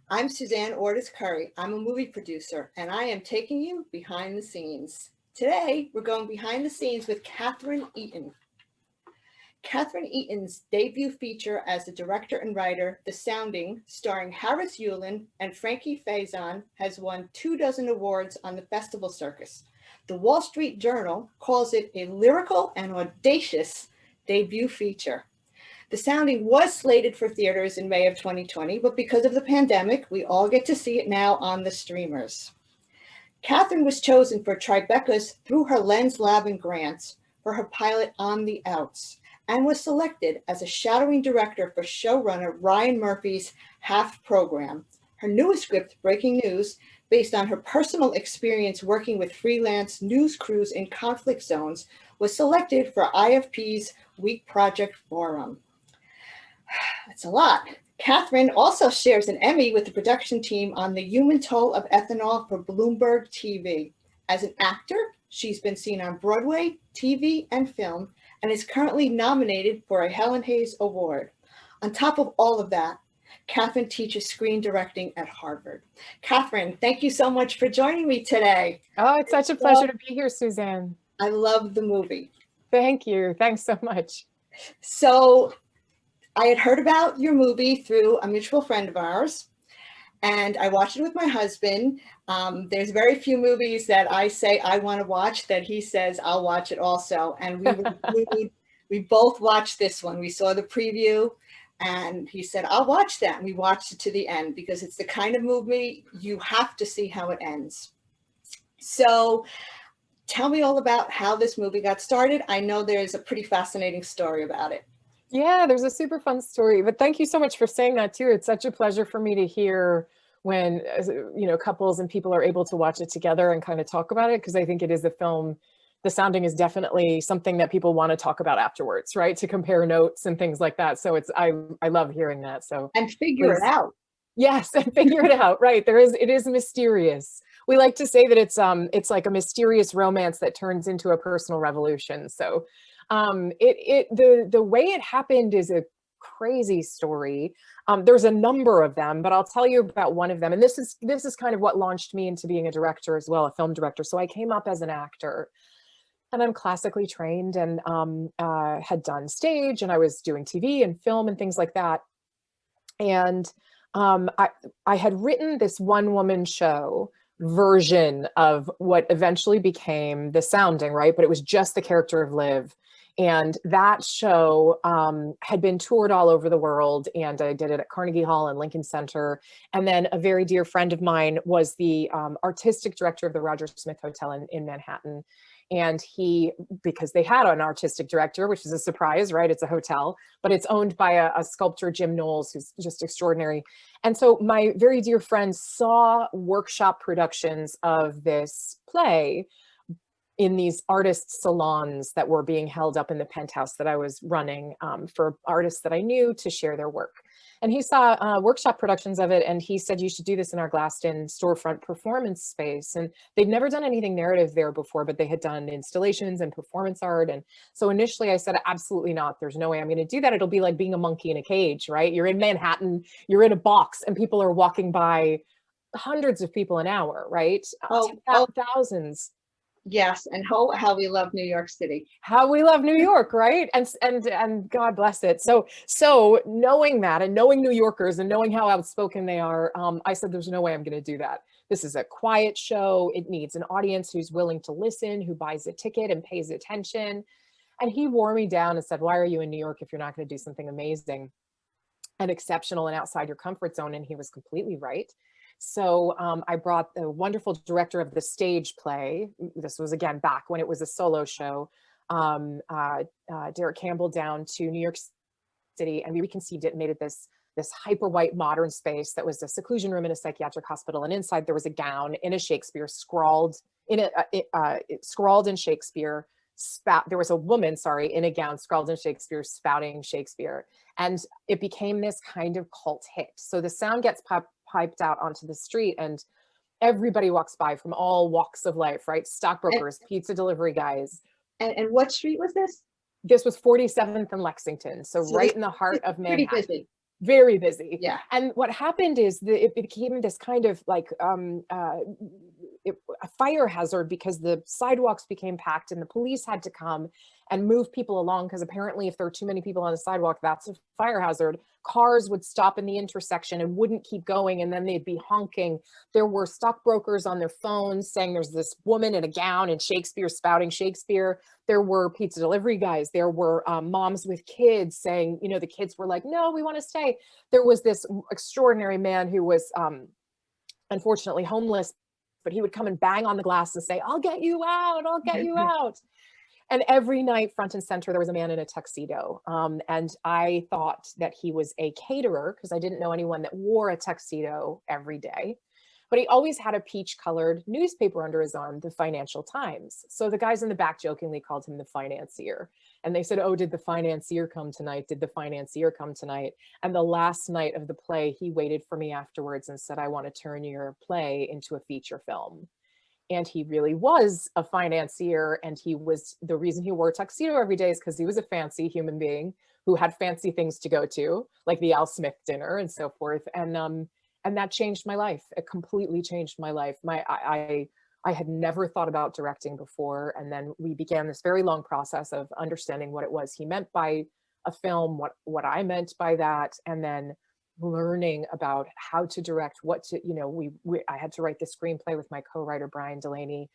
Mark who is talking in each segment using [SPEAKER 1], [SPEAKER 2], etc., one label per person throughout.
[SPEAKER 1] I'm Suzanne Ortiz Curry. I'm a movie producer, and I am taking you behind the scenes. Today, we're going behind the scenes with Catherine Eaton. Catherine Eaton's debut feature as the director and writer, The Sounding, starring Harris Yulin and Frankie Faison, has won 24 awards on the festival circus. The Wall Street Journal calls it a lyrical and audacious debut feature. The Sounding was slated for theaters in May of 2020, but because of the pandemic, we all get to see it now on the streamers. Catherine was chosen for Tribeca's Through Her Lens Lab and Grants for her pilot On the Outs, and was selected as a shadowing director for showrunner Ryan Murphy's Half program. Her newest script, Breaking News, based on her personal experience working with freelance news crews in conflict zones, was selected for IFP's Week Project Forum. That's a lot. Catherine also shares an Emmy with the production team on The Human Toll of Ethanol for Bloomberg TV. As an actor, she's been seen on Broadway, TV, and film, and is currently nominated for a Helen Hayes Award. On top of all of that, Catherine teaches screen directing at Harvard. Catherine, thank you so much for joining me today.
[SPEAKER 2] Oh, it's such a pleasure to be here, Suzanne.
[SPEAKER 1] I love the movie.
[SPEAKER 2] Thank you. Thanks so much.
[SPEAKER 1] So I had heard about your movie through a mutual friend of ours, and I watched it with my husband. There's very few movies that I say I want to watch that he says I'll watch it also. And we both watched this one. We saw the preview and he said, I'll watch that. And we watched it to the end because it's the kind of movie you have to see how it ends. So tell me all about how this movie got started. I know there's a pretty fascinating story about it.
[SPEAKER 2] Yeah, there's a super fun story, but thank you so much for saying that too. It's such a pleasure for me to hear when, couples and people are able to watch it together and kind of talk about it, because I think it is a film. The Sounding is definitely something that people want to talk about afterwards, right? To compare notes and things like that. So I love hearing that. So
[SPEAKER 1] and figure it out.
[SPEAKER 2] Yes, and figure it out. Right. It is mysterious. We like to say that it's like a mysterious romance that turns into a personal revolution. So the way it happened is a crazy story. There's a number of them, but I'll tell you about one of them. And this is kind of what launched me into being a director as well, a film director. So I came up as an actor, and I'm classically trained, and had done stage, and I was doing TV and film and things like that. And I had written this one-woman show version of what eventually became The Sounding, right? But it was just the character of Liv. And that show had been toured all over the world, and I did it at Carnegie Hall and Lincoln Center. And then a very dear friend of mine was the artistic director of the Roger Smith Hotel in Manhattan. And because they had an artistic director, which is a surprise, right? It's a hotel, but it's owned by a sculptor, Jim Knowles, who's just extraordinary. And so my very dear friend saw workshop productions of this play in these artist salons that were being held up in the penthouse that I was running for artists that I knew to share their work. And he saw workshop productions of it, and he said, you should do this in our Glasston storefront performance space. And they'd never done anything narrative there before, but they had done installations and performance art. And so initially I said, absolutely not. There's no way I'm going to do that. It'll be like being a monkey in a cage, right? You're in Manhattan, you're in a box, and people are walking by, hundreds of people an hour, right? Thousands.
[SPEAKER 1] Yes, and how we love New York City.
[SPEAKER 2] How we love New York, right? And God bless it. So knowing that, and knowing New Yorkers, and knowing how outspoken they are, I said, there's no way I'm going to do that. This is a quiet show. It needs an audience who's willing to listen, who buys a ticket and pays attention. And he wore me down and said, why are you in New York if you're not going to do something amazing and exceptional and outside your comfort zone? And he was completely right. So I brought the wonderful director of the stage play. This was, again, back when it was a solo show, Derek Campbell, down to New York City, and we reconceived it and made it this hyper white modern space that was a seclusion room in a psychiatric hospital. And inside there was a gown in a Shakespeare scrawled in Shakespeare. There was a woman, in a gown scrawled in Shakespeare, spouting Shakespeare. And it became this kind of cult hit. So the sound gets piped out onto the street, and everybody walks by from all walks of life, right? Stockbrokers, pizza delivery guys.
[SPEAKER 1] And what street was this?
[SPEAKER 2] This was 47th and Lexington. So right in the heart of Manhattan.
[SPEAKER 1] Pretty busy.
[SPEAKER 2] very busy.
[SPEAKER 1] Yeah.
[SPEAKER 2] And what happened is that it became this kind of like a fire hazard, because the sidewalks became packed and the police had to come and move people along, because apparently if there are too many people on the sidewalk, that's a fire hazard. Cars would stop in the intersection and wouldn't keep going, and then they'd be honking. There were stockbrokers on their phones saying there's this woman in a gown and Shakespeare, spouting Shakespeare. There were pizza delivery guys. There were moms with kids saying, you know, the kids were like, no, we want to stay. There was this extraordinary man who was unfortunately homeless, but he would come and bang on the glass and say, I'll get you out, I'll get you out. And every night, front and center, there was a man in a tuxedo. And I thought that he was a caterer, because I didn't know anyone that wore a tuxedo every day. But he always had a peach-colored newspaper under his arm, the Financial Times. So the guys in the back jokingly called him the financier. And they said, oh, did the financier come tonight? Did the financier come tonight? And the last night of the play, he waited for me afterwards and said, I want to turn your play into a feature film. And he really was a financier. And he was, the reason he wore a tuxedo every day is because he was a fancy human being who had fancy things to go to, like the Al Smith dinner and so forth. And that changed my life. It completely changed my life. I had never thought about directing before. And then we began this very long process of understanding what it was he meant by a film, what I meant by that, and then learning about how to direct, what to, you know, I had to write the screenplay with my co-writer, Brian Delaney,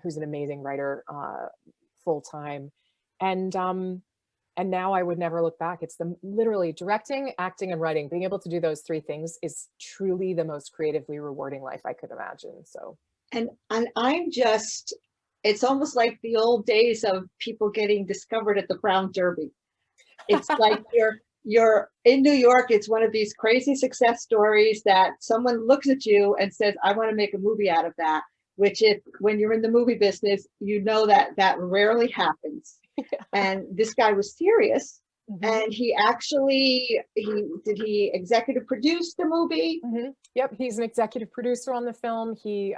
[SPEAKER 2] who's an amazing writer full time. And now I would never look back. It's literally directing, acting, and writing. Being able to do those three things is truly the most creatively rewarding life I could imagine. So,
[SPEAKER 1] and I'm just, it's almost like the old days of people getting discovered at the Brown Derby. It's like you're in New York. It's one of these crazy success stories that someone looks at you and says, I want to make a movie out of that, which when you're in the movie business, you know that rarely happens. Yeah. And this guy was serious. Mm-hmm. And he executive produce the movie?
[SPEAKER 2] Mm-hmm. Yep, he's an executive producer on the film. He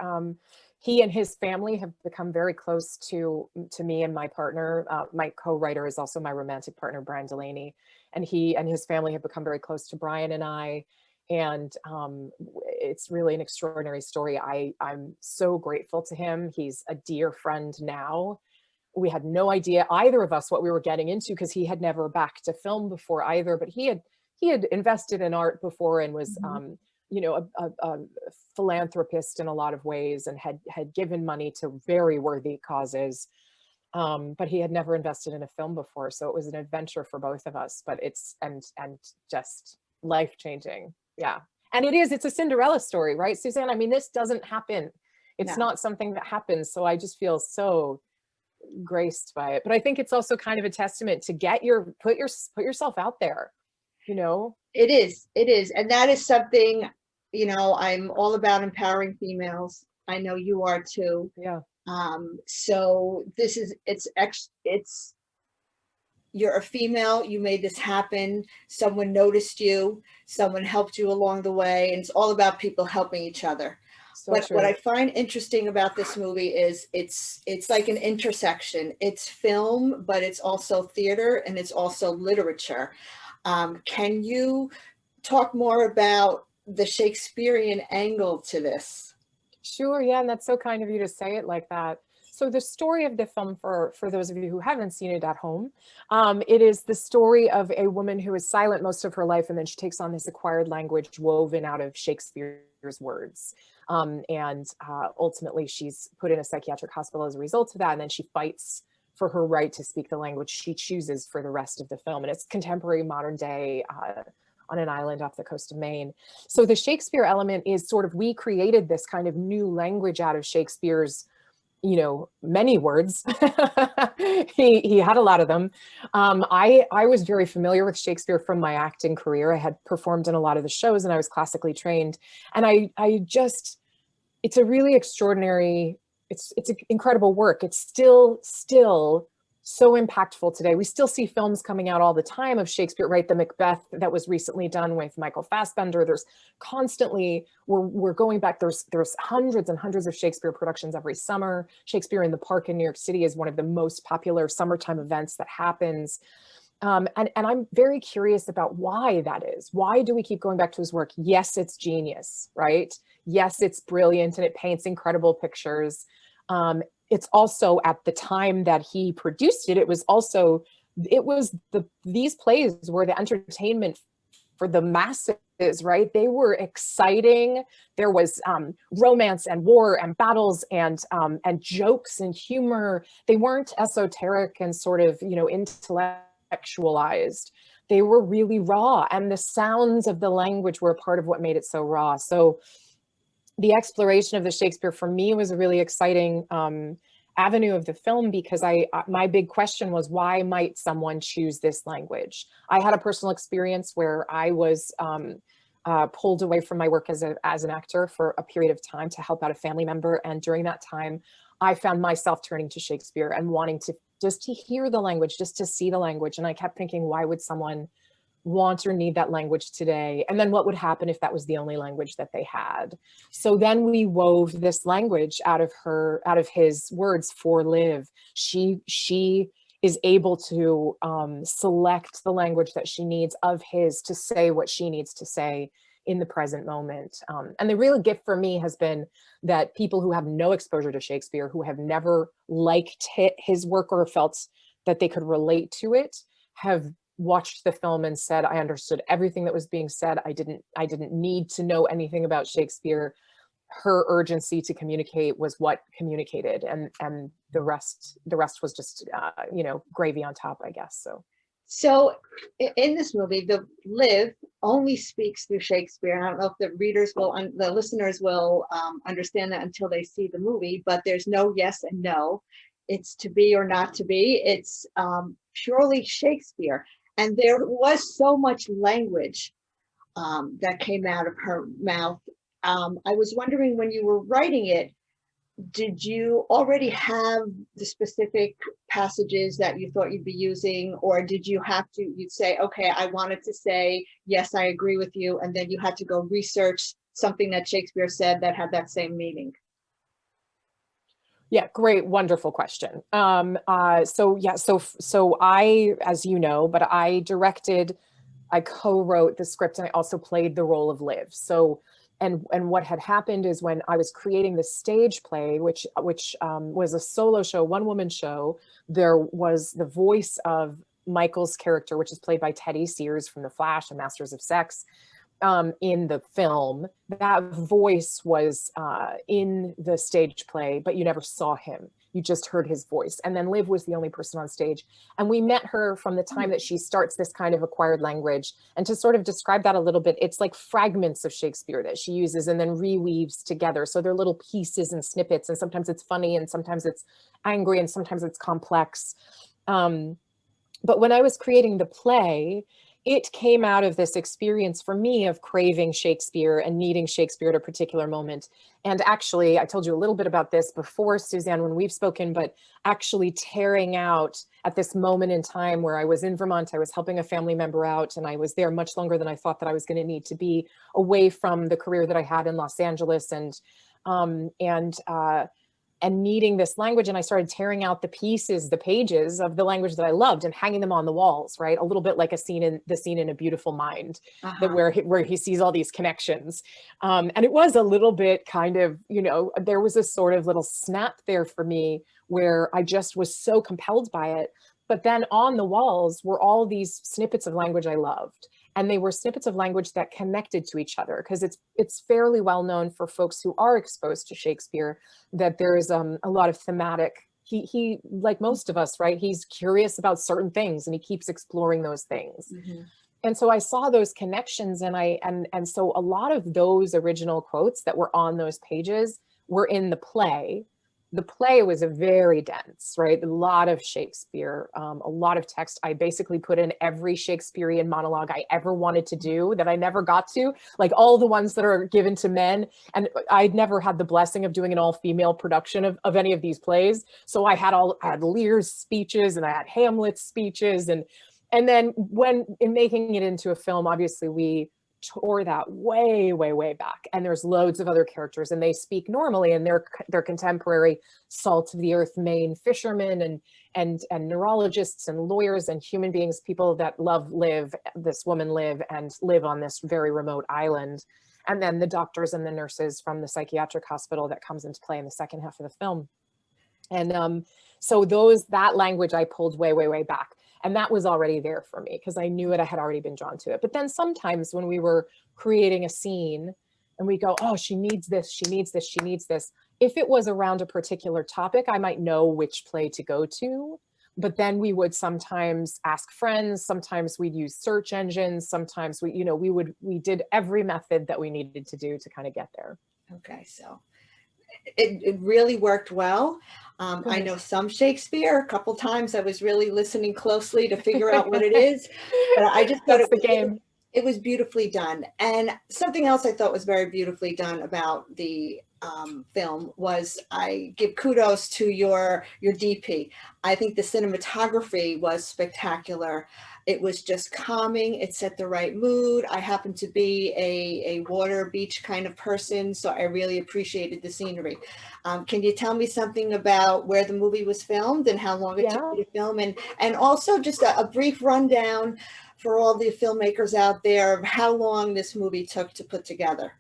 [SPEAKER 2] and his family have become very close to me and my partner. My co-writer is also my romantic partner, Brian Delaney, and he and his family have become very close to Brian and I. And it's really an extraordinary story. I'm so grateful to him. He's a dear friend now. We had no idea, either of us, what we were getting into, because he had never backed a film before either, but he had invested in art before and was, mm-hmm. You know, a philanthropist in a lot of ways, and had given money to very worthy causes. But he had never invested in a film before. So it was an adventure for both of us, but it's just life-changing. Yeah. And it's a Cinderella story, right, Suzanne? I mean, this doesn't happen. It's not something that happens. So I just feel so graced by it. But I think it's also kind of a testament to put yourself out there, you know?
[SPEAKER 1] It is. And that is something, you know, I'm all about empowering females. I know you are too.
[SPEAKER 2] Yeah.
[SPEAKER 1] So this is, you're a female, you made this happen. Someone noticed you, someone helped you along the way. And it's all about people helping each other. So what I find interesting about this movie is it's like an intersection. It's film, but it's also theater, and it's also literature. Can you talk more about the Shakespearean angle to this?
[SPEAKER 2] Sure, yeah, and that's so kind of you to say it like that. So the story of the film, for those of you who haven't seen it at home, it is the story of a woman who is silent most of her life, and then she takes on this acquired language woven out of Shakespeare's words. And ultimately she's put in a psychiatric hospital as a result of that, and then she fights for her right to speak the language she chooses for the rest of the film. And it's contemporary, modern day, on an island off the coast of Maine. So the Shakespeare element is sort of, we created this kind of new language out of Shakespeare's, you know, many words. he had a lot of them. I was very familiar with Shakespeare from my acting career. I had performed in a lot of the shows, and I was classically trained. And it's a really extraordinary, it's an incredible work. It's still so impactful today. We still see films coming out all the time of Shakespeare, right? The Macbeth that was recently done with Michael Fassbender. There's constantly, we're going back, there's hundreds and hundreds of Shakespeare productions every summer. Shakespeare in the Park in New York City is one of the most popular summertime events that happens. And I'm very curious about why that is. Why do we keep going back to his work? Yes, it's genius, right? Yes, it's brilliant and it paints incredible pictures. It's also, at the time that he produced it, these plays were the entertainment for the masses, right? They were exciting. There was romance and war and battles and jokes and humor. They weren't esoteric and sort of, intellectualized. They were really raw, and the sounds of the language were a part of what made it so raw. So the exploration of the Shakespeare for me was a really exciting avenue of the film, because my big question was, why might someone choose this language? I had a personal experience where I was pulled away from my work as an actor for a period of time to help out a family member. And during that time, I found myself turning to Shakespeare and wanting to just to hear the language, just to see the language. And I kept thinking, why would someone want or need that language today? And then what would happen if that was the only language that they had? So then we wove this language out of his words for Liv. She is able to select the language that she needs of his to say what she needs to say in the present moment. And the real gift for me has been that people who have no exposure to Shakespeare, who have never liked his work or felt that they could relate to it, have watched the film and said, I understood everything that was being said. I didn't need to know anything about Shakespeare. Her urgency to communicate was what communicated, and the rest was just gravy on top, I guess.
[SPEAKER 1] So in this movie, the Liv only speaks through Shakespeare. I don't know if the listeners will understand that until they see the movie, but there's no yes and no. It's to be or not to be. It's purely Shakespeare. And there was so much language that came out of her mouth. I was wondering, when you were writing it, did you already have the specific passages that you thought you'd be using, or did you'd say, okay, I wanted to say, yes, I agree with you, and then you had to go research something that Shakespeare said that had that same meaning?
[SPEAKER 2] Yeah, great, wonderful question. So I, as you know, but I co-wrote the script, and I also played the role of Liv. So, and what had happened is, when I was creating the stage play, which was a solo show, one-woman show, there was the voice of Michael's character, which is played by Teddy Sears from The Flash and Masters of Sex. In the film, that voice was in the stage play, but you never saw him. You just heard his voice. And then Liv was the only person on stage. And we met her from the time that she starts this kind of acquired language. And to sort of describe that a little bit, it's like fragments of Shakespeare that she uses and then reweaves together. So they're little pieces and snippets, and sometimes it's funny, and sometimes it's angry, and sometimes it's complex. But when I was creating the play, it came out of this experience for me of craving Shakespeare and needing Shakespeare at a particular moment. And actually, I told you a little bit about this before, Suzanne, when we've spoken, but actually tearing out at this moment in time where I was in Vermont, I was helping a family member out, and I was there much longer than I thought that I was going to need to be, away from the career that I had in Los Angeles, and needing this language. And I started tearing out the pages of the language that I loved, and hanging them on the walls, right? A little bit like the scene in A Beautiful Mind, that where he sees all these connections. And it was a little bit kind of, there was a sort of little snap there for me where I just was so compelled by it. But then on the walls were all these snippets of language I loved. And they were snippets of language that connected to each other, because it's fairly well known for folks who are exposed to Shakespeare that there is a lot of thematic. He like most of us, right? He's curious about certain things, and he keeps exploring those things. Mm-hmm. And so I saw those connections, and so a lot of those original quotes that were on those pages were in the play. The play was a very dense, right? A lot of Shakespeare, a lot of text. I basically put in every Shakespearean monologue I ever wanted to do that I never got to, like all the ones that are given to men. And I'd never had the blessing of doing an all-female production of any of these plays. So I had Lear's speeches, and I had Hamlet's speeches. And then when in making it into a film, obviously we tore that way, way, way back. And there's loads of other characters, and they speak normally, and they're contemporary salt of the earth Maine fishermen and neurologists and lawyers and human beings, people that live and live on this very remote island. And then the doctors and the nurses from the psychiatric hospital that comes into play in the second half of the film. And so that language I pulled way, way, way back. And that was already there for me because I knew it, I had already been drawn to it. But then sometimes when we were creating a scene and we go, oh, she needs this, she needs this, she needs this. If it was around a particular topic, I might know which play to go to. But then we would sometimes ask friends, sometimes we'd use search engines, sometimes we did every method that we needed to do to kind of get there.
[SPEAKER 1] Okay, so it really worked well. I know some Shakespeare. A couple times I was really listening closely to figure out what it is, but I just thought
[SPEAKER 2] That's the game.
[SPEAKER 1] It was beautifully done. And something else I thought was very beautifully done about the film was, I give kudos to your DP. I think the cinematography was spectacular. It was just calming. It set the right mood. I happen to be a water beach kind of person, so I really appreciated the scenery. Can you tell me something about where the movie was filmed and how long it took you to film, and also just a brief rundown for all the filmmakers out there of how long this movie took to put together?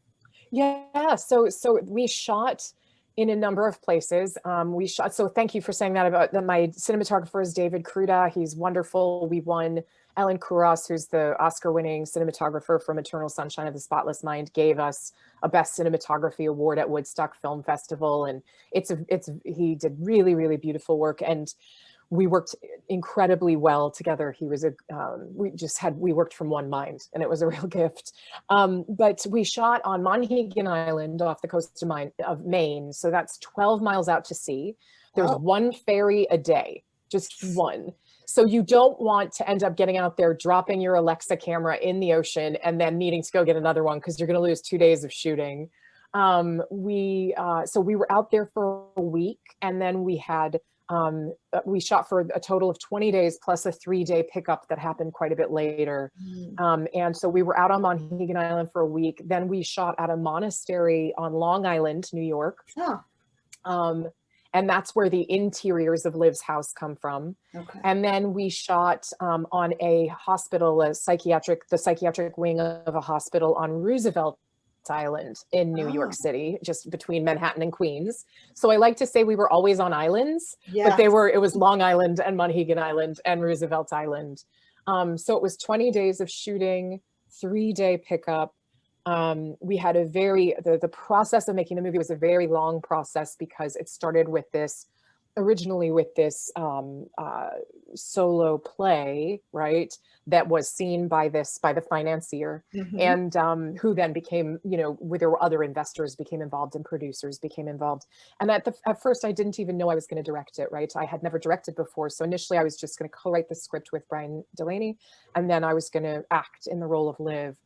[SPEAKER 2] Yeah, so we shot in a number of places. So thank you for saying that about my cinematographer is David Kruda. He's wonderful. We won, Ellen Kouros, who's the Oscar-winning cinematographer from Eternal Sunshine of the Spotless Mind, gave us a Best Cinematography Award at Woodstock Film Festival. And he did really, really beautiful work. And we worked incredibly well together. He was we worked from one mind, and it was a real gift. But we shot on Monhegan Island off the coast of Maine. So that's 12 miles out to sea. There's one ferry a day, just one. So you don't want to end up getting out there, dropping your Alexa camera in the ocean and then needing to go get another one because you're going to lose 2 days of shooting. So we were out there for a week, and then we shot for a total of 20 days plus a 3-day pickup that happened quite a bit later. And so we were out on Monhegan Island for a week. Then we shot at a monastery on Long Island, New York. And that's where the interiors of Liv's house come from. Okay. And then we shot on a hospital, the psychiatric wing of a hospital on Roosevelt Island in New York City, just between Manhattan and Queens. So I like to say we were always on islands, but it was Long Island and Monhegan Island and Roosevelt Island. So it was 20 days of shooting, 3-day pickup. We had the process of making the movie was a very long process because it started originally with this solo play, right, that was seen by the financier, and who then became, there were other investors became involved and producers became involved. And at first I didn't even know I was going to direct it, right? I had never directed before. So initially I was just going to co-write the script with Brian Delaney, and then I was going to act in the role of Liv.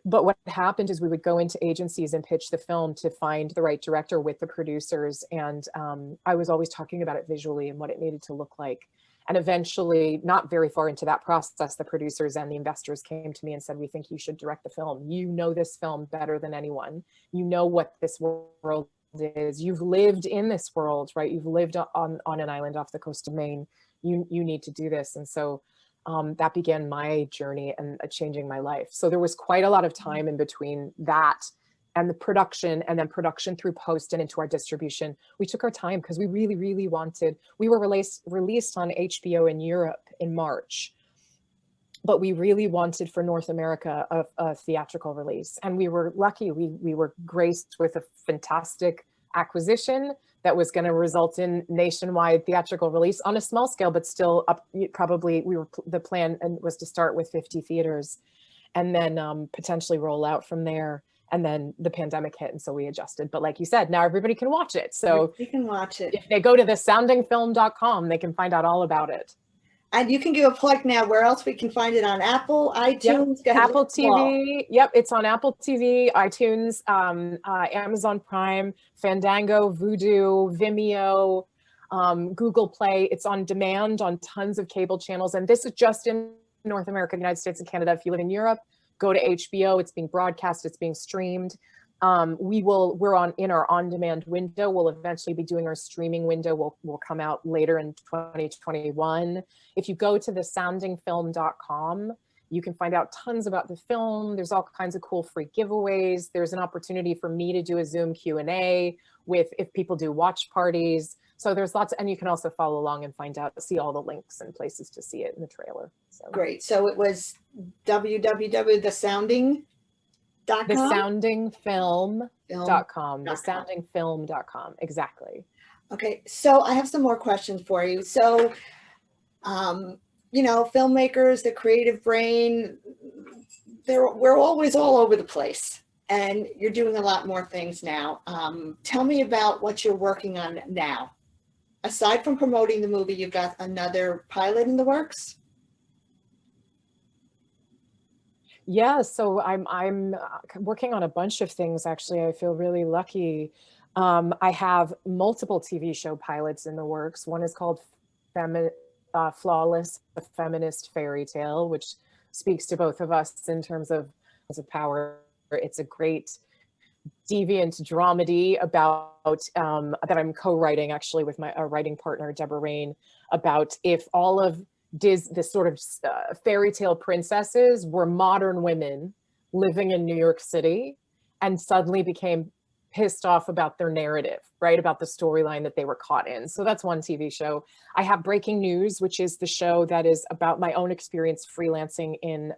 [SPEAKER 2] But what happened is we would go into agencies and pitch the film to find the right director with the producers. And I was always talking about it visually and what it needed to look like. And eventually, not very far into that process, the producers and the investors came to me and said, we think you should direct the film. You know this film better than anyone. You know what this world is. You've lived in this world, right? You've lived on an island off the coast of Maine. You need to do this. And so that began my journey and changing my life. So there was quite a lot of time in between that and the production, and then production through post and into our distribution. We took our time because we really, really we were released on HBO in Europe in March, but we really wanted for North America a theatrical release. And we were lucky. We were graced with a fantastic acquisition that was going to result in nationwide theatrical release on a small scale, but still the plan was to start with 50 theaters and then potentially roll out from there. And then the pandemic hit, and so we adjusted. But like you said, now everybody can watch it. So
[SPEAKER 1] you can watch it.
[SPEAKER 2] If they go to thesoundingfilm.com, they can find out all about it.
[SPEAKER 1] And you can give a plug now where else we can find it on Apple, iTunes.
[SPEAKER 2] Yep. Apple TV. Yep, it's on Apple TV, iTunes, Amazon Prime, Fandango, Vudu, Vimeo, Google Play. It's on demand on tons of cable channels. And this is just in North America, the United States and Canada. If you live in Europe, go to HBO. It's being broadcast. It's being streamed. we're in our on-demand window. We'll eventually be doing our streaming window. Will come out later in 2021. If you go to thesoundingfilm.com, you can find out tons about the film. There's all kinds of cool free giveaways. There's an opportunity for me to do a Zoom Q&A if people do watch parties. So there's lots, and you can also follow along and see all the links and places to see it in the trailer. So
[SPEAKER 1] great. So it was www.thesounding.com?
[SPEAKER 2] Thesoundingfilm.com. Thesoundingfilm.com. Exactly.
[SPEAKER 1] Okay. So I have some more questions for you. So, filmmakers, the creative brain, we're always all over the place, and you're doing a lot more things now. Tell me about what you're working on now. Aside from promoting the movie, you've got another pilot in the works?
[SPEAKER 2] Yeah, so I'm working on a bunch of things, actually. I feel really lucky. I have multiple TV show pilots in the works. One is called Flawless, a feminist fairy tale, which speaks to both of us in terms of power. It's a great deviant dramedy about that I'm co-writing actually with my writing partner Deborah Rain, about if all of the sort of fairy tale princesses were modern women living in New York City and suddenly became pissed off about their narrative, right? About the storyline that they were caught in. So that's one TV show. I have Breaking News, which is the show that is about my own experience freelancing in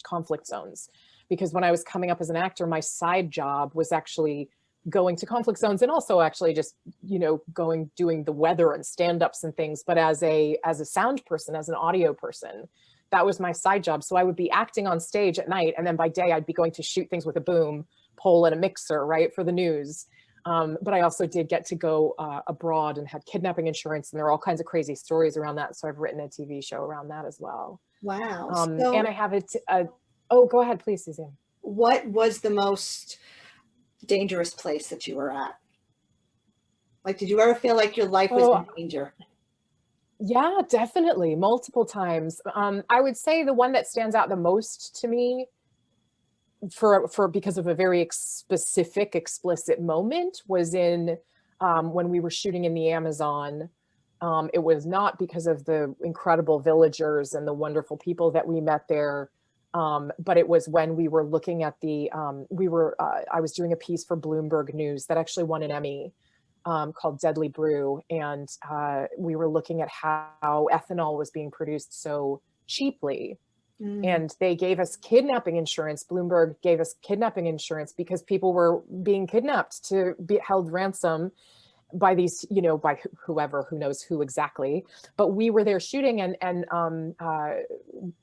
[SPEAKER 2] conflict zones. Because when I was coming up as an actor, my side job was actually going to conflict zones and also actually just, doing the weather and stand-ups and things. But as a sound person, as an audio person, that was my side job. So I would be acting on stage at night, and then by day I'd be going to shoot things with a boom pole and a mixer, right, for the news. But I also did get to go abroad and had kidnapping insurance, and there are all kinds of crazy stories around that. So I've written a TV show around that as well.
[SPEAKER 1] Wow.
[SPEAKER 2] And I have oh, go ahead, please, Suzanne.
[SPEAKER 1] What was the most dangerous place that you were at? Like, did you ever feel like your life was in danger?
[SPEAKER 2] Yeah, definitely. Multiple times. I would say the one that stands out the most to me because of a very specific, explicit moment was in when we were shooting in the Amazon. It was not because of the incredible villagers and the wonderful people that we met there. But it was when we were looking at I was doing a piece for Bloomberg News that actually won an Emmy called Deadly Brew. And we were looking at how ethanol was being produced so cheaply. And they gave us kidnapping insurance. Bloomberg gave us kidnapping insurance because people were being kidnapped to be held ransom by these, by whoever, who knows who exactly. But we were there shooting, and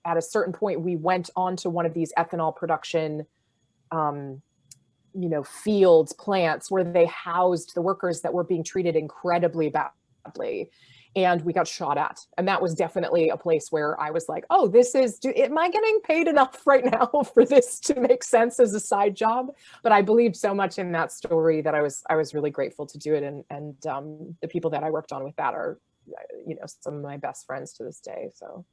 [SPEAKER 2] at a certain point, we went onto one of these ethanol production, fields, plants, where they housed the workers that were being treated incredibly badly. And we got shot at. And that was definitely a place where I was like, oh, am I getting paid enough right now for this to make sense as a side job? But I believed so much in that story that I was really grateful to do it. And the people that I worked on with that are, some of my best friends to this day. So.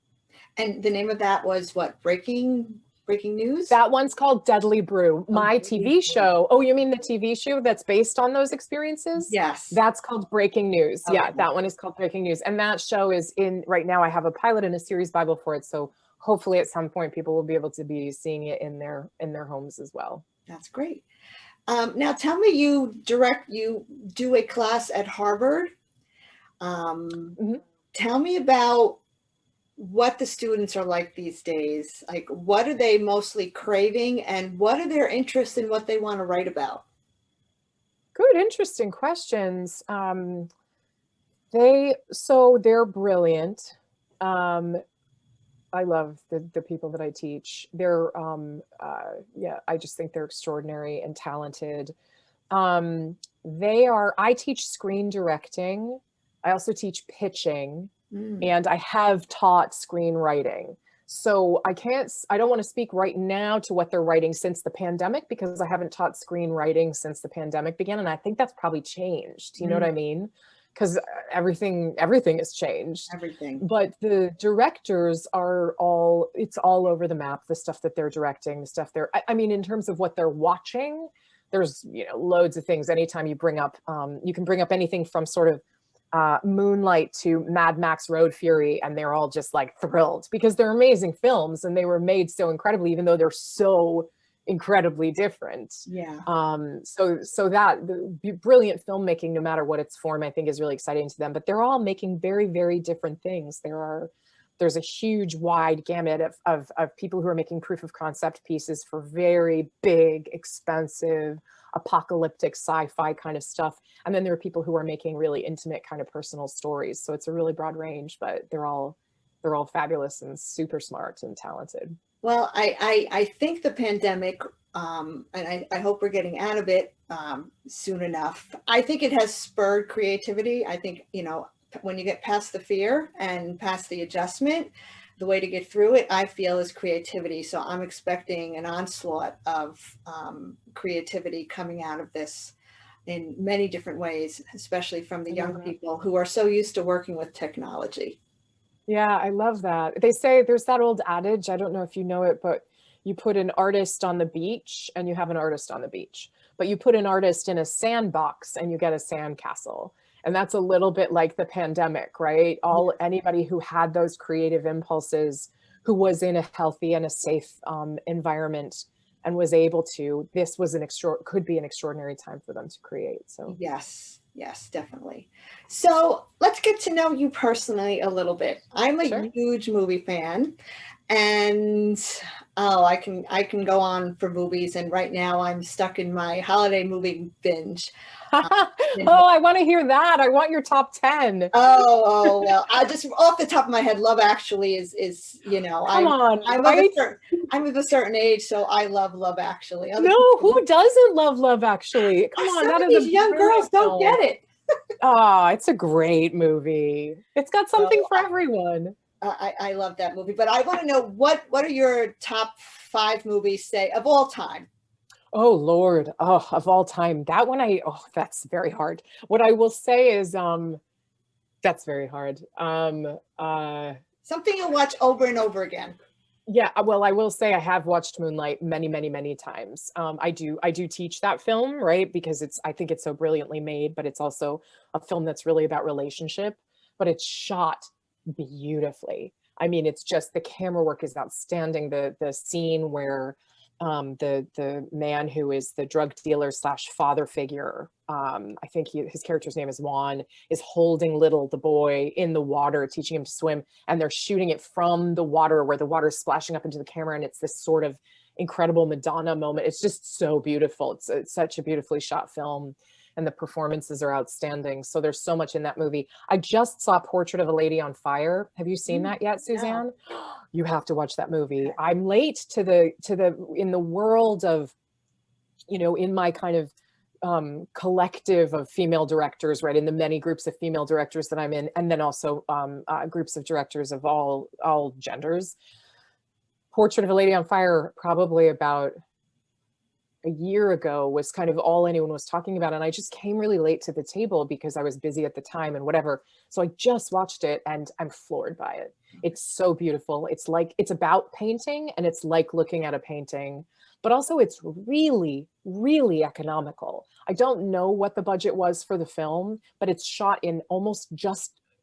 [SPEAKER 2] And
[SPEAKER 1] the name of that was what? Breaking News?
[SPEAKER 2] That one's called Deadly Brew. My TV show. Oh, you mean the TV show that's based on those experiences?
[SPEAKER 1] Yes.
[SPEAKER 2] That's called Breaking News. Okay. Yeah, that one is called Breaking News. And that show is right now I have a pilot and a series Bible for it. So hopefully at some point people will be able to be seeing it in their homes as well.
[SPEAKER 1] That's great. Now tell me, you do a class at Harvard. Tell me about what the students are like these days. Like, what are they mostly craving, and what are their interests in what they want to write about?
[SPEAKER 2] Good, interesting questions. They're brilliant. I love the people that I teach. I just think they're extraordinary and talented. I teach screen directing. I also teach pitching. And I have taught screenwriting. So I don't want to speak right now to what they're writing since the pandemic, because I haven't taught screenwriting since the pandemic began. And I think that's probably changed. You know what I mean? Because everything has changed.
[SPEAKER 1] Everything.
[SPEAKER 2] But the directors it's all over the map, the stuff that they're directing, the stuff in terms of what they're watching, there's, you know, loads of things. Anytime you bring up, you can bring up anything from sort of Moonlight to Mad Max Road Fury, and they're all just like thrilled because they're amazing films and they were made so incredibly, even though they're so incredibly different.
[SPEAKER 1] Yeah.
[SPEAKER 2] So that the brilliant filmmaking, no matter what its form, I think is really exciting to them. But they're all making very, very different things. There's a huge wide gamut of people who are making proof of concept pieces for very big, expensive, apocalyptic sci-fi kind of stuff. And then there are people who are making really intimate kind of personal stories. So it's a really broad range, but they're all fabulous and super smart and talented.
[SPEAKER 1] Well, I think the pandemic, and I hope we're getting out of it soon enough. I think it has spurred creativity. I think, you know, when you get past the fear and past the adjustment, the way to get through it, I feel, is creativity. So I'm expecting an onslaught of creativity coming out of this in many different ways, especially from the young people who are so used to working with technology.
[SPEAKER 2] Yeah, I love that. They say there's that old adage, I don't know if you know it, but you put an artist on the beach and you have an artist on the beach. But you put an artist in a sandbox and you get a sandcastle. And that's a little bit like the pandemic, right? Anybody who had those creative impulses, who was in a healthy and a safe environment and was able to, this was could be an extraordinary time for them to create. So
[SPEAKER 1] Yes, yes, definitely. So let's get to know you personally a little bit. I'm a
[SPEAKER 2] sure.
[SPEAKER 1] huge movie fan, and oh, I can go on for movies. And right now, I'm stuck in my holiday movie binge.
[SPEAKER 2] Oh, I want to hear that. I want your top 10.
[SPEAKER 1] Well, I just off the top of my head, Love Actually is you know,
[SPEAKER 2] Come on,
[SPEAKER 1] I'm of a
[SPEAKER 2] right?
[SPEAKER 1] certain I'm of a certain age, so I love Love Actually. Other
[SPEAKER 2] No,
[SPEAKER 1] people,
[SPEAKER 2] who doesn't love Love Actually? Come on,
[SPEAKER 1] some
[SPEAKER 2] that
[SPEAKER 1] of
[SPEAKER 2] is a
[SPEAKER 1] these young girls
[SPEAKER 2] brilliant
[SPEAKER 1] don't
[SPEAKER 2] film.
[SPEAKER 1] get it.
[SPEAKER 2] Oh, it's a great movie. It's got something
[SPEAKER 1] So
[SPEAKER 2] for everyone.
[SPEAKER 1] I love that movie, but I want to know what are your top 5 movies, say, of all time?
[SPEAKER 2] Oh Lord. Oh, of all time. That one that's very hard. What I will say is that's very hard.
[SPEAKER 1] Something you'll watch over and over again.
[SPEAKER 2] Yeah, well, I will say I have watched Moonlight many, many, many times. I do teach that film, right? Because I think it's so brilliantly made, but it's also a film that's really about relationship, but it's shot beautifully. I mean, it's just the camera work is outstanding. The scene where the man who is the drug dealer slash father figure, I think his character's name is Juan, is holding the boy in the water, teaching him to swim, and they're shooting it from the water where the water's splashing up into the camera, and it's this sort of incredible Madonna moment. It's just so beautiful. It's such a beautifully shot film, and the performances are outstanding. So there's so much in that movie. I just saw Portrait of a Lady on Fire. Have you seen that yet,
[SPEAKER 1] No.
[SPEAKER 2] Suzanne? You have to watch that movie. I'm late to the in the world of, you know, in my kind of collective of female directors, right? In the many groups of female directors that I'm in, and then also groups of directors of all genders. Portrait of a Lady on Fire, probably about a year ago, was kind of all anyone was talking about, and I just came really late to the table because I was busy at the time and whatever. So I just watched it and I'm floored by it. It's so beautiful. It's like, it's about painting, and it's like looking at a painting, but also it's really, really economical. I don't know what the budget was for the film, but it's shot in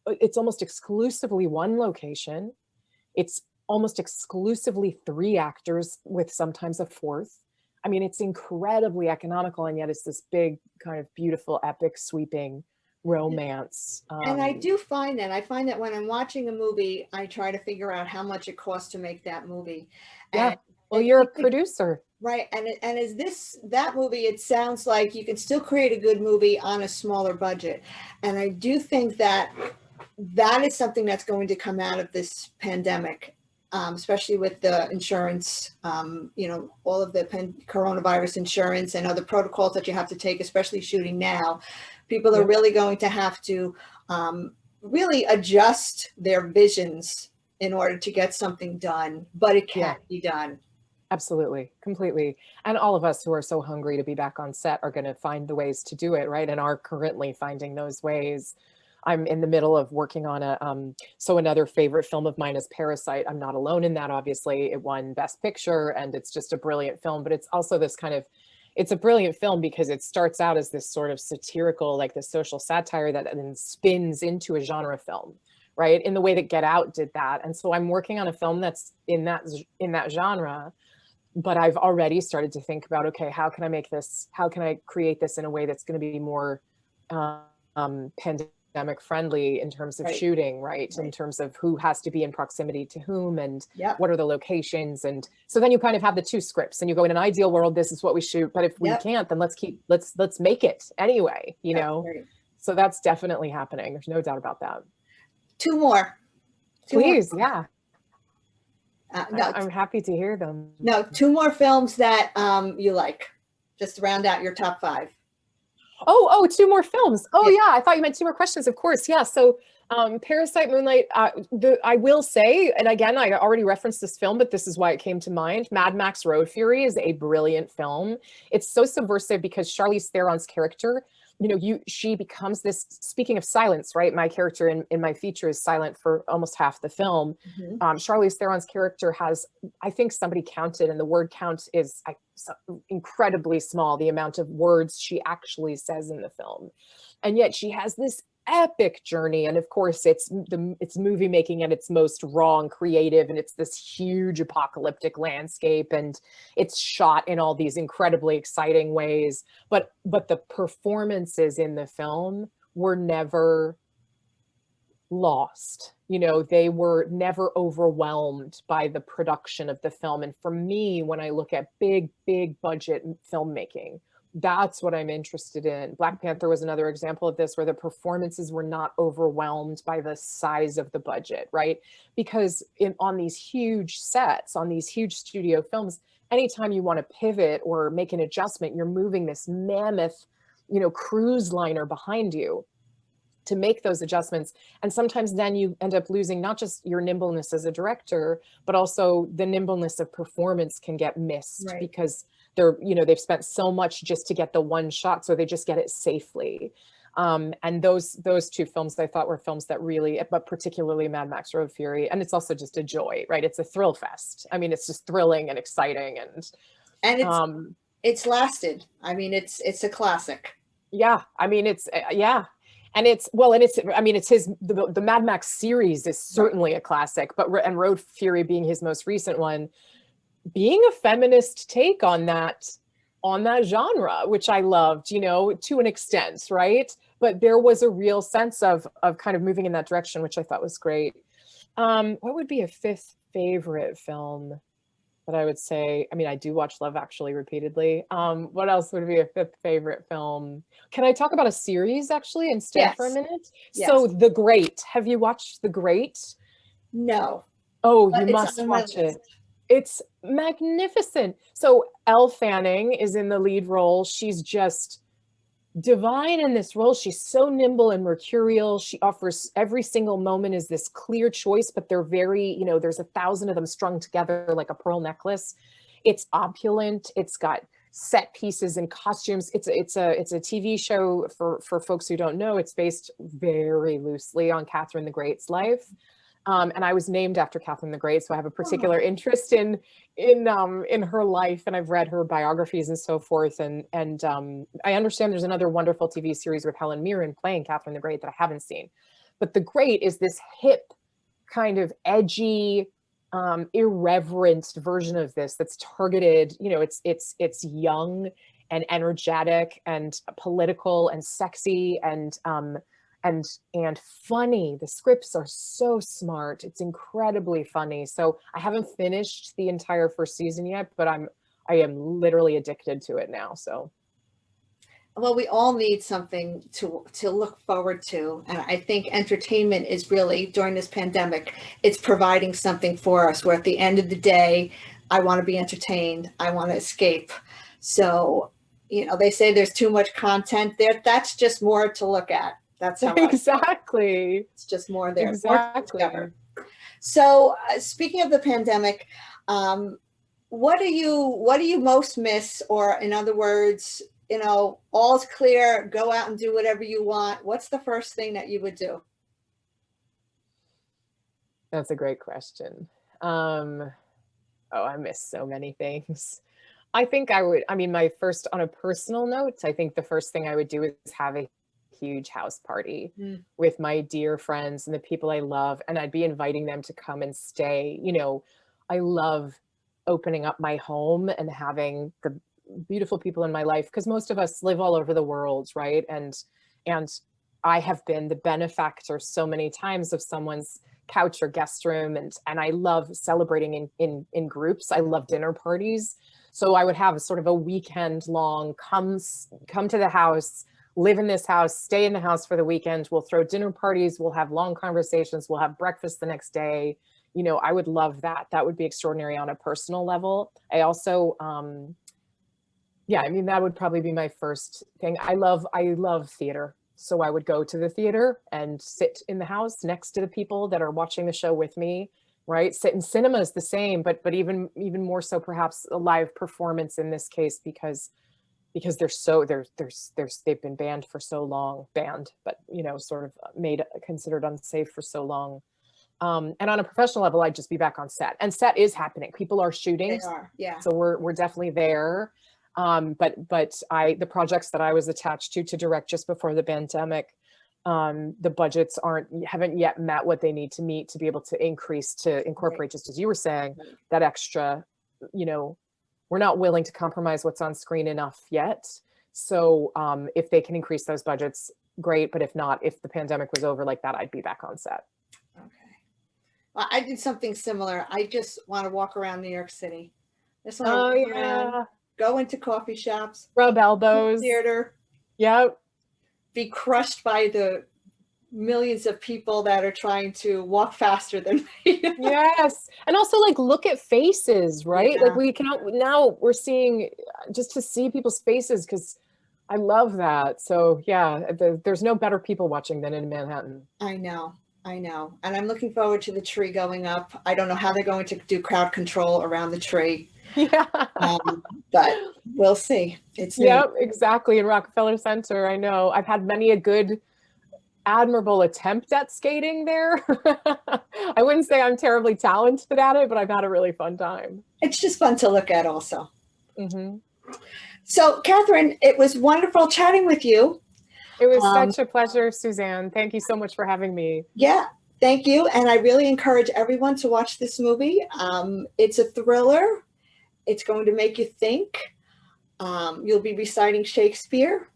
[SPEAKER 2] it's almost exclusively one location. It's almost exclusively 3 actors with sometimes a 4th. I mean, it's incredibly economical, and yet it's this big kind of beautiful, epic, sweeping romance.
[SPEAKER 1] And I find that when I'm watching a movie, I try to figure out how much it costs to make that movie.
[SPEAKER 2] Yeah.
[SPEAKER 1] And
[SPEAKER 2] Well, you're a producer.
[SPEAKER 1] right. And is that movie, it sounds like you can still create a good movie on a smaller budget. And I do think that is something that's going to come out of this pandemic, especially with the insurance, you know, all of the coronavirus insurance and other protocols that you have to take, especially shooting now. People are really going to have to really adjust their visions in order to get something done, but it can be done.
[SPEAKER 2] Absolutely, completely. And all of us who are so hungry to be back on set are going to find the ways to do it, right? And are currently finding those ways. I'm in the middle of working on so another favorite film of mine is Parasite. I'm not alone in that, obviously. It won Best Picture, and it's just a brilliant film, but it's also this kind of it's a brilliant film because it starts out as this sort of satirical, like this social satire that then spins into a genre film, right? In the way that Get Out did that. And so I'm working on a film that's in that genre, but I've already started to think about, okay, how can I make this, how can I create this in a way that's going to be more pandemic friendly in terms of
[SPEAKER 1] Right.
[SPEAKER 2] shooting, right? In
[SPEAKER 1] Right.
[SPEAKER 2] terms of who has to be in proximity to whom and
[SPEAKER 1] Yep.
[SPEAKER 2] what are the locations. And so then you kind of have the two scripts and you go, in an ideal world, this is what we shoot. But if we
[SPEAKER 1] Yep.
[SPEAKER 2] can't, then let's make it anyway, you
[SPEAKER 1] Yep.
[SPEAKER 2] know?
[SPEAKER 1] Right.
[SPEAKER 2] So that's definitely happening. There's no doubt about that.
[SPEAKER 1] Two more.
[SPEAKER 2] Please, yeah.
[SPEAKER 1] No,
[SPEAKER 2] I'm happy to hear them.
[SPEAKER 1] no, two more films that you like, just to round out your top 5.
[SPEAKER 2] Oh, two more films. Oh
[SPEAKER 1] Yeah.
[SPEAKER 2] yeah, I thought you meant two more questions. Of course, yeah. So, Parasite, Moonlight. I will say, and again, I already referenced this film, but this is why it came to mind. Mad Max Road Fury is a brilliant film. It's so subversive because Charlize Theron's character, she becomes this. Speaking of silence, right? My character in my feature is silent for almost half the film.
[SPEAKER 1] Mm-hmm.
[SPEAKER 2] Charlize Theron's character has, I think somebody counted, and the word count is incredibly small, the amount of words she actually says in the film. And yet she has this epic journey. And of course, it's movie making at its most raw and creative. And it's this huge apocalyptic landscape. And it's shot in all these incredibly exciting ways. But the performances in the film were never lost. They were never overwhelmed by the production of the film. And for me, when I look at big budget filmmaking, that's what I'm interested in. Black Panther was another example of this, where the performances were not overwhelmed by the size of the budget, right? Because on these huge sets, on these huge studio films, anytime you want to pivot or make an adjustment, you're moving this mammoth, cruise liner behind you to make those adjustments. And sometimes then you end up losing not just your nimbleness as a director, but also the nimbleness of performance can get missed, right? Because they've spent so much just to get the one shot, so they just get it safely. And those two films I thought were films that really, but particularly Mad Max Road Fury, and it's also just a joy, right? It's a thrill fest. I mean, it's just thrilling and exciting,
[SPEAKER 1] and it's lasted. I mean, it's a classic.
[SPEAKER 2] Yeah, I mean, it's yeah. And it's the Mad Max series is certainly a classic, and Road Fury being his most recent one, being a feminist take on that genre, which I loved, to an extent, right? But there was a real sense of kind of moving in that direction, which I thought was great. What would be a fifth favorite film that I would say? I mean, I do watch Love Actually repeatedly. What else would be a fifth favorite film? Can I talk about a series actually instead for a minute? Yes. So The Great. Have you watched The Great?
[SPEAKER 1] No.
[SPEAKER 2] Oh, you must watch it. It's magnificent. So Elle Fanning is in the lead role. She's just divine in this role. She's so nimble and mercurial. She offers every single moment is this clear choice, but they're very, there's 1,000 of them strung together like a pearl necklace. It's opulent. It's got set pieces and costumes. It's a TV show for folks who don't know. It's based very loosely on Catherine the Great's life. And I was named after Catherine the Great, so I have a particular interest in her life, and I've read her biographies and so forth. And I understand there's another wonderful TV series with Helen Mirren playing Catherine the Great that I haven't seen. But The Great is this hip, kind of edgy, irreverent version of this that's targeted. It's young and energetic and political and sexy and funny. The scripts are so smart. It's incredibly funny. So I haven't finished the entire first season yet, but I am literally addicted to it now. So,
[SPEAKER 1] well, we all need something to look forward to, and I think entertainment is really, during this pandemic, it's providing something for us. Where at the end of the day, I want to be entertained. I want to escape. So, they say there's too much content there. That's just more to look at. That's how
[SPEAKER 2] exactly.
[SPEAKER 1] It's just more there.
[SPEAKER 2] Exactly.
[SPEAKER 1] More so, speaking of the pandemic, what do you most miss? Or in other words, all's clear, go out and do whatever you want. What's the first thing that you would do?
[SPEAKER 2] That's a great question. I miss so many things. I think I mean, my first, on a personal note, I think the first thing I would do is have a huge house party
[SPEAKER 1] Mm,
[SPEAKER 2] with my dear friends and the people I love, and I'd be inviting them to come and stay. I love opening up my home and having the beautiful people in my life, because most of us live all over the world, right? And I have been the benefactor so many times of someone's couch or guest room, and I love celebrating in groups. I love dinner parties. So I would have a sort of a weekend long, come to the house, live in this house, stay in the house for the weekend. We'll throw dinner parties, we'll have long conversations, we'll have breakfast the next day. I would love that. That would be extraordinary on a personal level. I also, yeah, I mean, that would probably be my first thing. I love theater. So I would go to the theater and sit in the house next to the people that are watching the show with me, right? Sit in cinema is the same, but even more so perhaps a live performance in this case, because they've been banned for so long, but sort of made considered unsafe for so long. And on a professional level, I'd just be back on set, and set is happening. People are shooting,
[SPEAKER 1] they are, yeah.
[SPEAKER 2] so we're definitely there. But the projects that I was attached to direct just before the pandemic, the budgets haven't yet met what they need to meet to be able to increase, to incorporate,
[SPEAKER 1] Right.
[SPEAKER 2] just as you were saying,
[SPEAKER 1] Right.
[SPEAKER 2] that extra, we're not willing to compromise what's on screen enough yet. So if they can increase those budgets, great. But if not, if the pandemic was over like that, I'd be back on set.
[SPEAKER 1] Okay. Well, I did something similar. I just want to walk around New York City. Just want to
[SPEAKER 2] Oh
[SPEAKER 1] walk around,
[SPEAKER 2] yeah.
[SPEAKER 1] go into coffee shops,
[SPEAKER 2] Rub elbows.
[SPEAKER 1] theater,
[SPEAKER 2] Yep.
[SPEAKER 1] be crushed by the millions of people that are trying to walk faster than me.
[SPEAKER 2] Yes. And also, like, look at faces, right?
[SPEAKER 1] Yeah.
[SPEAKER 2] Like, we can now, we're seeing, just to see people's faces, because I love that. So yeah, there's no better people watching than in Manhattan.
[SPEAKER 1] I know. And I'm looking forward to the tree going up. I don't know how they're going to do crowd control around the tree.
[SPEAKER 2] Yeah.
[SPEAKER 1] But we'll see. It's new.
[SPEAKER 2] Yep, exactly. In Rockefeller Center, I know. I've had many a good, admirable attempt at skating there. I wouldn't say I'm terribly talented at it, but I've had a really fun time.
[SPEAKER 1] It's just fun to look at also.
[SPEAKER 2] Mm-hmm.
[SPEAKER 1] So, Catherine, it was wonderful chatting with you.
[SPEAKER 2] It was such a pleasure, Suzanne. Thank you so much for having me.
[SPEAKER 1] Yeah, thank you. And I really encourage everyone to watch this movie. It's a thriller. It's going to make you think. You'll be reciting Shakespeare.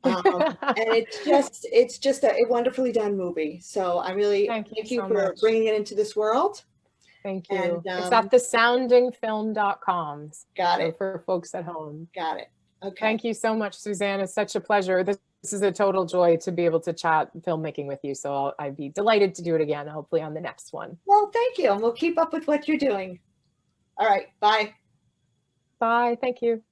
[SPEAKER 1] And it's just a wonderfully done movie. So I really thank you
[SPEAKER 2] so
[SPEAKER 1] for
[SPEAKER 2] much.
[SPEAKER 1] bringing it into this world.
[SPEAKER 2] Thank you.
[SPEAKER 1] And,
[SPEAKER 2] it's at thesoundingfilm.com.
[SPEAKER 1] Got
[SPEAKER 2] so
[SPEAKER 1] it.
[SPEAKER 2] For folks at home.
[SPEAKER 1] Got it. Okay.
[SPEAKER 2] Thank you so much, Suzanne. It's such a pleasure. This is a total joy to be able to chat filmmaking with you. So I'd be delighted to do it again, hopefully on the next one.
[SPEAKER 1] Well, thank you. And we'll keep up with what you're doing. All right. Bye.
[SPEAKER 2] Bye. Thank you.